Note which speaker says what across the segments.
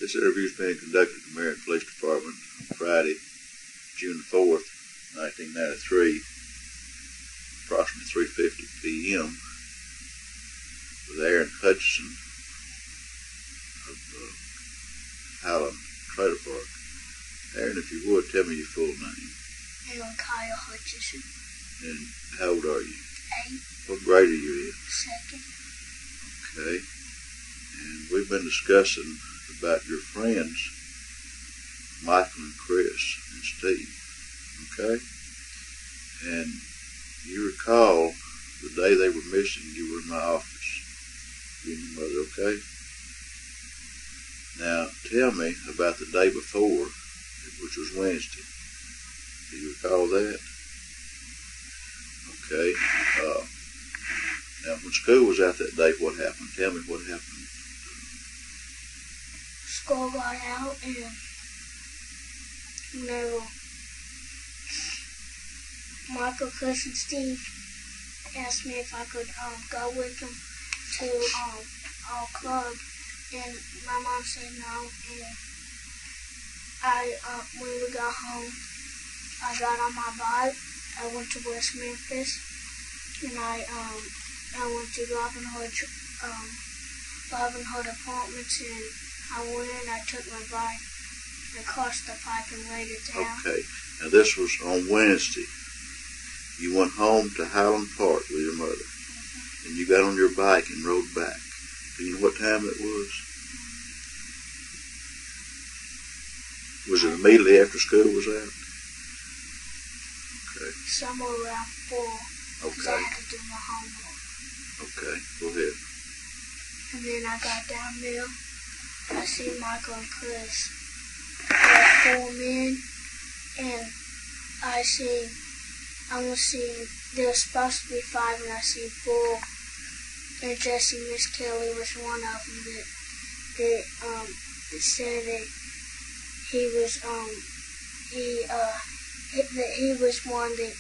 Speaker 1: This interview is being conducted at the Marion Police Department on Friday, June 4th, 1993, approximately 3:50 p.m. with Aaron Hutcheson of Highland Trailer Park. Aaron, if you would, tell me your full name.
Speaker 2: Aaron Kyle Hutcheson.
Speaker 1: And how old are you?
Speaker 2: 8.
Speaker 1: What grade are you in?
Speaker 2: 2nd.
Speaker 1: Okay. And we've been discussing about your friends, Michael and Chris and Steve. Okay? And you recall the day they were missing, you were in my office. You and your mother, okay? Now, tell me about the day before, which was Wednesday. Do you recall that? Okay. Now, when school was out that day, what happened? Tell me what happened.
Speaker 2: School got out and Michael, Chris, and Steve asked me if I could go with them to our club, and my mom said no. And when we got home, I got on my bike. I went to West Memphis, and I went to Robin Hood Apartments, and I went and I took my bike and crossed the pipe and laid it down.
Speaker 1: Okay. Now this was on Wednesday. You went home to Highland Park with your mother. And you got on your bike and rode back. Do you know what time it was? Was it immediately after school was out? Okay.
Speaker 2: Somewhere around 4. Because I
Speaker 1: Okay.
Speaker 2: had to do my homework.
Speaker 1: Okay. Go ahead.
Speaker 2: And then I got down there. I see Michael and Chris. There were 4 men. And there was supposed to be 5, and I seen 4. And Jesse Miss Kelly was one of them that said that he was one that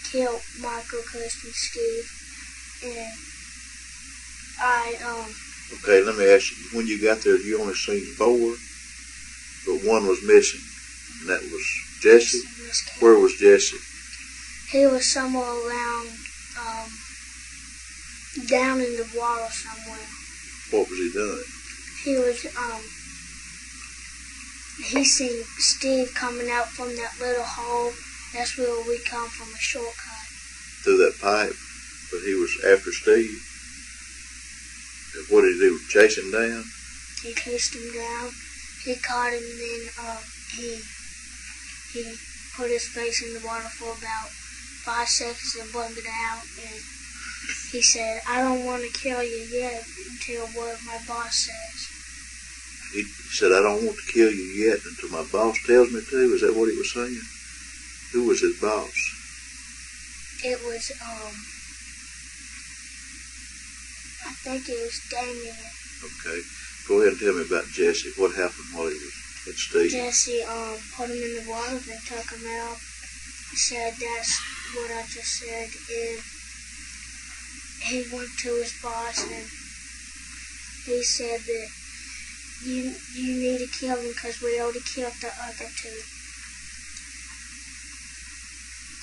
Speaker 2: killed Michael, Chris, and Steve. And
Speaker 1: Okay, let me ask you, when you got there, you only seen 4, but one was missing, and that was Jesse? Where was Jesse?
Speaker 2: He was somewhere around, down in the water somewhere.
Speaker 1: What was he doing?
Speaker 2: He was, he seen Steve coming out from that little hole. That's where we come from, a shortcut.
Speaker 1: Through that pipe, but he was after Steve. What did he do? Chase him down?
Speaker 2: He chased him down. He caught him, and then he put his face in the water for about 5 seconds and blundered out. And he said, "I don't want to kill you yet until what my boss says."
Speaker 1: He said, "I don't want to kill you yet until my boss tells me to." Is that what he was saying? Who was his boss?
Speaker 2: It was, I think it was Damien.
Speaker 1: Okay. Go ahead and tell me about Jesse. What happened while he was at Steve?
Speaker 2: Jesse put him in the water and took him out. He said that's what I just said. And he went to his boss and he said that you need to kill him because we already killed the other 2.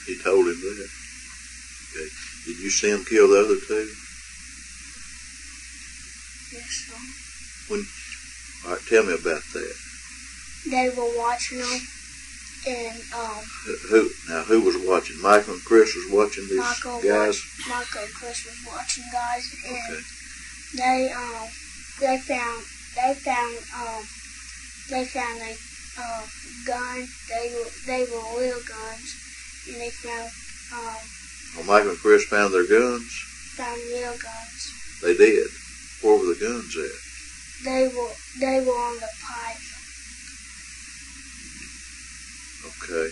Speaker 1: He told him that. Okay. Did you see him kill the other 2?
Speaker 2: Yes, sir.
Speaker 1: All right, tell me about that.
Speaker 2: They were watching them, and
Speaker 1: Who was watching? Michael and Chris was watching these guys.
Speaker 2: Michael and Chris was watching guys, and
Speaker 1: Okay.
Speaker 2: they found a gun. They were real guns, and they found
Speaker 1: Well, Michael and Chris found their guns.
Speaker 2: real guns.
Speaker 1: They did. Where were the guns at?
Speaker 2: They were on the pipe.
Speaker 1: Okay.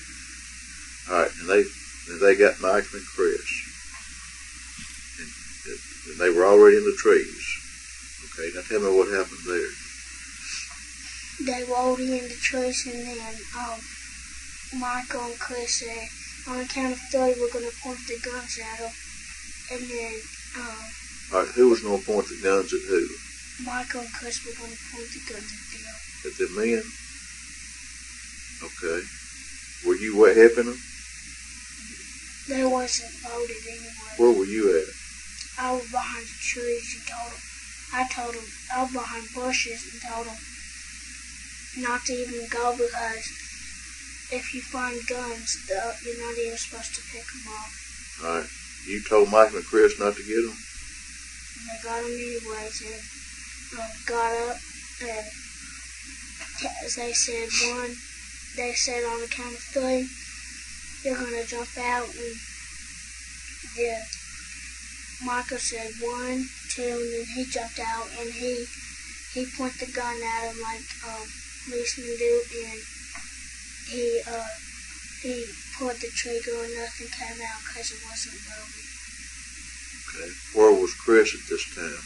Speaker 1: All right, and they got Michael and Chris, and they were already in the trees. Okay. Now tell me what happened there.
Speaker 2: They were already in the trees, and then Michael and Chris said, "On the count of 3, we're gonna point the guns at them." And then
Speaker 1: All right, who was going to point the guns at who?
Speaker 2: Michael and Chris were going to point the guns at them.
Speaker 1: At the men? Okay. Were you helping them?
Speaker 2: They wasn't loaded anyway.
Speaker 1: Where were you at?
Speaker 2: I was behind the trees and I told them, I was behind bushes and told them not to even go because if you find guns, you're not even supposed to pick them up.
Speaker 1: Alright. You told Michael and Chris not to get them?
Speaker 2: And they got them anyways and got up and they said on the count of 3, you're going to jump out, and then Michael said 1, 2, and then he jumped out and he pointed the gun at him like policemen do, and he pulled the trigger and nothing came out because it wasn't loaded.
Speaker 1: Okay. Where was Chris at this time?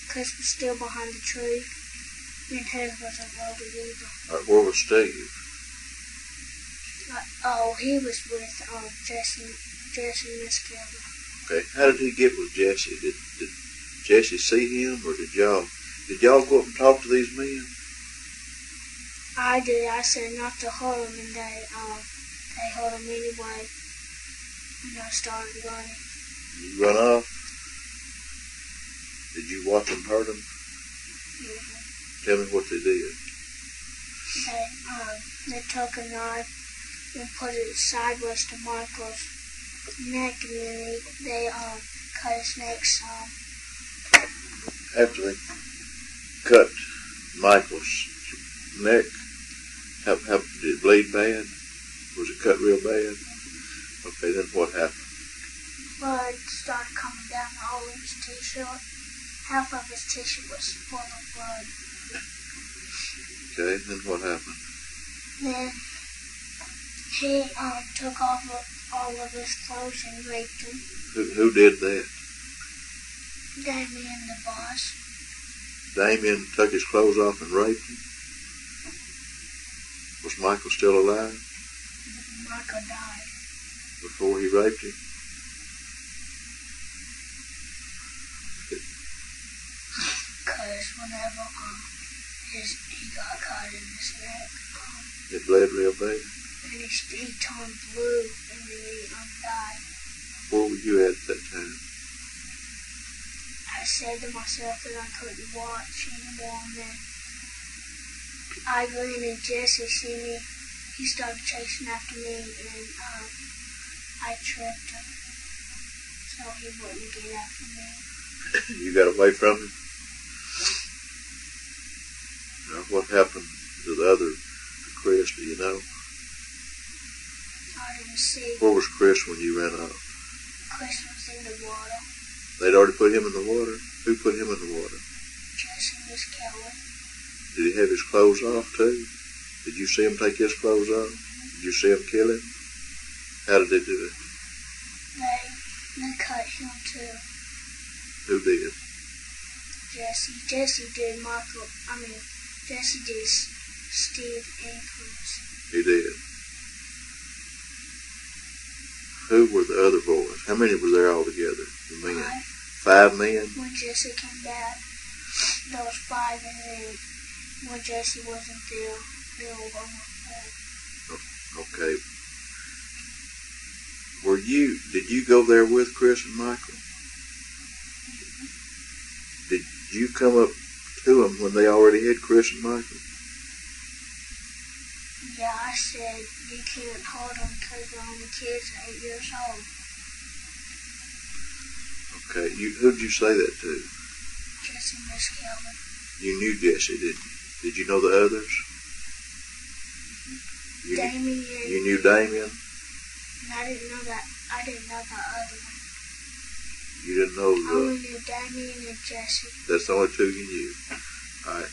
Speaker 2: Chris was still behind the tree, and his wasn't loaded either.
Speaker 1: Alright, where was Steve?
Speaker 2: He was with Jesse Miskelly.
Speaker 1: Okay. How did he get with Jesse? Did Jesse see him, or did y'all go up and talk to these men?
Speaker 2: I did. I said not to hurt him, and they hurt him anyway. And I started running.
Speaker 1: You run off? Did you watch them hurt him?
Speaker 2: Mm-hmm.
Speaker 1: Tell me what they did.
Speaker 2: They took a knife and put it sideways to Michael's neck, and then they cut his neck some.
Speaker 1: After they cut Michael's neck, how did it bleed bad? Was it cut real bad? Okay, then what happened?
Speaker 2: Blood started coming down all of his t-shirt. Half of his t-shirt was full of blood.
Speaker 1: Okay, then what happened?
Speaker 2: Then he took off all of his clothes and raped him.
Speaker 1: Who did that?
Speaker 2: Damien, the boss.
Speaker 1: Damien took his clothes off and raped him? Was Michael still alive?
Speaker 2: Michael died.
Speaker 1: Before he raped him?
Speaker 2: Because whenever he got caught in his neck,
Speaker 1: it bled real bad?
Speaker 2: And he turned blue, and then he died.
Speaker 1: Where were you at that time?
Speaker 2: I said to myself that I couldn't watch anymore, and then Eileen and Jesse see me. He started chasing after me, and I tripped him so he wouldn't get after me.
Speaker 1: You got away from him? Now, what happened to the other, to Chris, do you know?
Speaker 2: I didn't see.
Speaker 1: Where was Chris when you ran off?
Speaker 2: Chris was in the water.
Speaker 1: They'd already put him in the water? Who put him in the water?
Speaker 2: Jesse Miskelly.
Speaker 1: Did he have his clothes off too? Did you see him take his clothes off? Did you see him kill him? How did they do it?
Speaker 2: They cut him too.
Speaker 1: Who did?
Speaker 2: Jesse. Jesse did Jesse did Steve and Chris.
Speaker 1: He did. Who were the other boys? How many were there altogether? The men? 5 men?
Speaker 2: When Jesse came back, there was 5, and then when Jesse wasn't there were 4.
Speaker 1: Okay. Did you go there with Chris and Michael? Did you come up to them when they already had Chris and Michael?
Speaker 2: Yeah, I said you can't hold them because they're only kids 8 years old.
Speaker 1: Okay, who'd you say that to?
Speaker 2: Jesse Miskelly.
Speaker 1: You knew Jesse, didn't you? Did you know the others?
Speaker 2: Damien.
Speaker 1: You knew Damien?
Speaker 2: And I didn't know the other one.
Speaker 1: You didn't know
Speaker 2: I only knew Damien and Jesse.
Speaker 1: That's the only 2 you knew. Alright.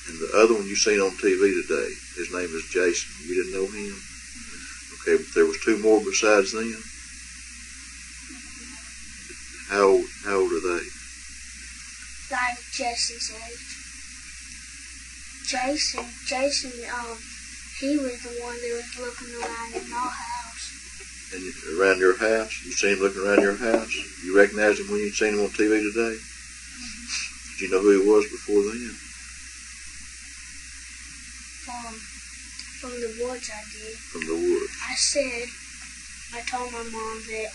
Speaker 1: And the other one you seen on TV today, his name is Jason. You didn't know him? Okay, but there was 2 more besides them? How old are they?
Speaker 2: Like Jesse's age. Jason, he was the one that was looking around in our house.
Speaker 1: And around your house? You seen him looking around your house? You recognized him when you seen him on TV today?
Speaker 2: Mm-hmm.
Speaker 1: Did you know who he was before then?
Speaker 2: From the woods I did.
Speaker 1: From the woods.
Speaker 2: I told my mom that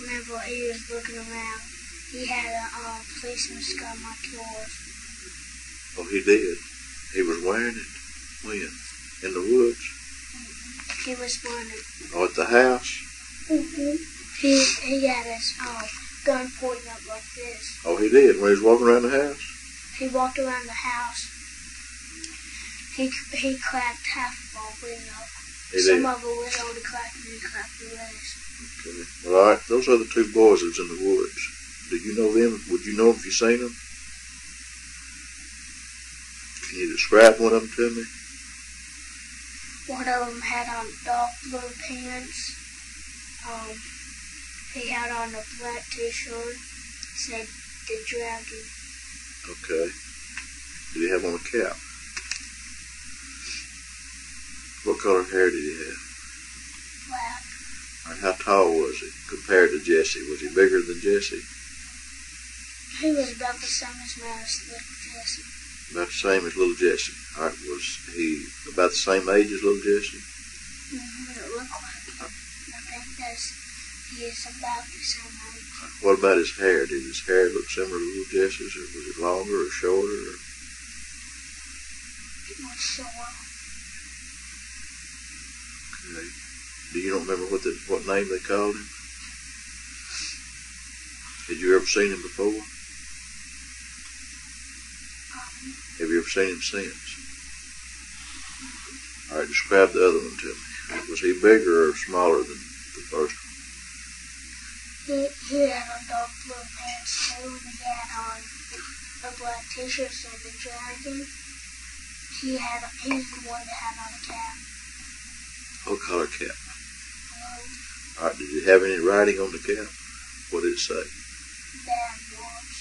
Speaker 2: whenever he was looking around, he had a policeman scum like yours.
Speaker 1: Oh, he did? He was wearing it? When? In the woods?
Speaker 2: Mm-hmm. He was wearing it.
Speaker 1: Oh, at the house?
Speaker 2: Mm-hmm. He had his gun pointing up like this.
Speaker 1: Oh, he did? When he was walking around the house?
Speaker 2: He walked around the house. He cracked half of our window. Some of it was only cracked and he cracked the rest.
Speaker 1: Okay. Well, all right. Those are the two boys that was in the woods. Do you know them? Would you know them if you seen them? Can you describe one of them to me?
Speaker 2: One of them had on dark blue pants. He had on a black t-shirt. Said the dragon.
Speaker 1: Okay. Did he have on a cap? What color hair did he have?
Speaker 2: Black.
Speaker 1: And how tall was he compared to Jesse? Was he bigger than Jesse?
Speaker 2: He was about the same as little Jesse.
Speaker 1: About the same as little Jesse. All right. Was he about the same age as little Jesse?
Speaker 2: Mm-hmm. It looked like it. I think he is about the same age.
Speaker 1: What about his hair? Did his hair look similar to little Jesse's, or was it longer or shorter? Or?
Speaker 2: It was short.
Speaker 1: Okay. Do you don't remember what name they called him? Had you ever seen him before? Have you ever seen him since? All right, describe the other one to me. Was he bigger or smaller than the first one?
Speaker 2: He had on dark blue pants too, and he had on a black t-shirt said the dragon. He's the one that had on a cap.
Speaker 1: What color cap? All right, did you have any writing on the cap? What did it say?
Speaker 2: Bad words.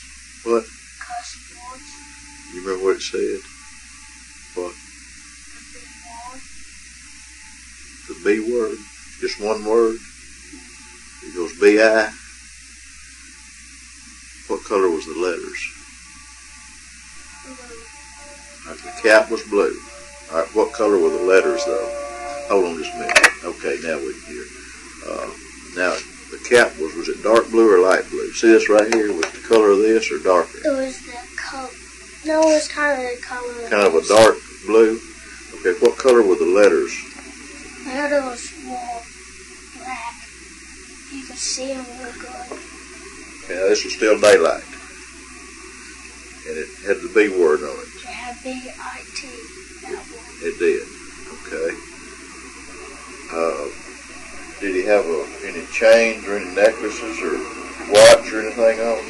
Speaker 1: What?
Speaker 2: Cuss words.
Speaker 1: You remember what it said? What?
Speaker 2: The B word.
Speaker 1: The B word? Just one word? It goes B-I. What color was the letters?
Speaker 2: Blue.
Speaker 1: All right, the cap was blue. All right, what color were the letters, though? Hold on just a minute. Okay, now we can hear. Now, the cap was it dark blue or light blue? See this right here? Was the color of this or darker?
Speaker 2: It was the color. No, it was kind of the color of
Speaker 1: Kind of a dark blue? Okay, what color were the letters?
Speaker 2: The letters were black. You could see them real good.
Speaker 1: Okay, now this was still daylight. And it had the B word on it.
Speaker 2: It had B-I-T, that one.
Speaker 1: It did. Okay. Did he have any chains or any necklaces or watch or anything on?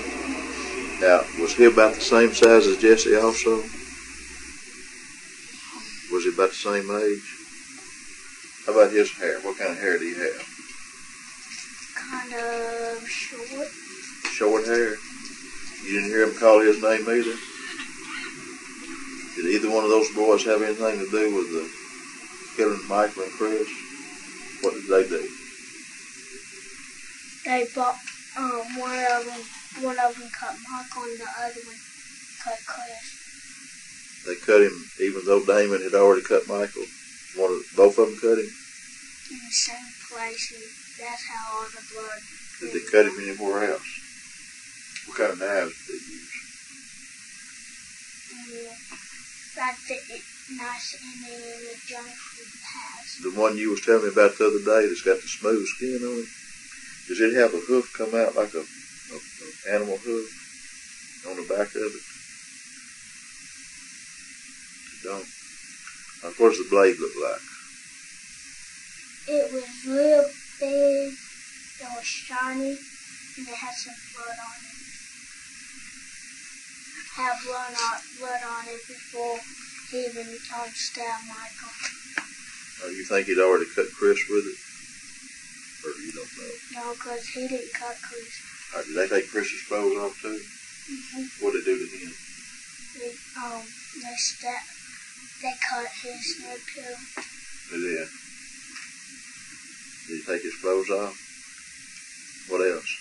Speaker 1: Now, was he about the same size as Jesse also? Was he about the same age? How about his hair? What kind of hair do you have?
Speaker 2: Kind of short.
Speaker 1: Short hair? You didn't hear him call his name either? Did either one of those boys have anything to do with the killing Michael and Chris? What did they do?
Speaker 2: They bought one of them cut Michael and the other one cut Chris.
Speaker 1: They cut him even though Damon had already cut Michael. Both of them cut him?
Speaker 2: In the same place, and that's how all the blood.
Speaker 1: Did they cut him anywhere else? What kind of knives did they use?
Speaker 2: Like the nice Indian in the junk food has.
Speaker 1: The one you was telling me about the other day that's got the smooth skin on it, does it have a hoof come out like a animal hoof on the back of it? It don't. What does the blade look like?
Speaker 2: It was real big, it was shiny, and it had some blood on it. Had blood on it before he even stabbed Michael.
Speaker 1: You think he'd already cut Chris with it? Or you don't know?
Speaker 2: No, because he didn't cut Chris.
Speaker 1: Did they take Chris's clothes off too?
Speaker 2: Mm-hmm.
Speaker 1: What did they do to him?
Speaker 2: They cut his head too.
Speaker 1: They did. Did he take his clothes off? What else?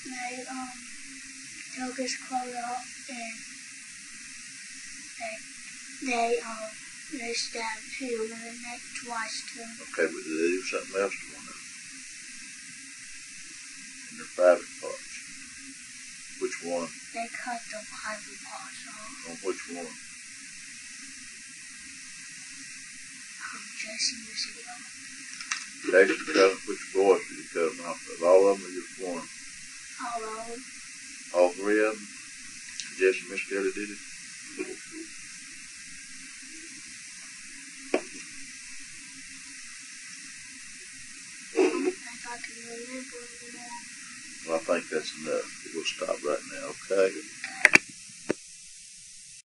Speaker 2: They took his clothes off and they They stabbed him in the neck twice too.
Speaker 1: Okay, but did they do something else to one of them? In their private parts? Which one?
Speaker 2: They cut the private parts off.
Speaker 1: On which one?
Speaker 2: Jesse was here.
Speaker 1: Jason cut them. Which boys did he cut them off of? All of them or just one?
Speaker 2: All of them.
Speaker 1: All three of them? Jesse and Miss Kelly did it?
Speaker 2: If I can remember them.
Speaker 1: Well, I think that's enough. We'll stop right now, okay?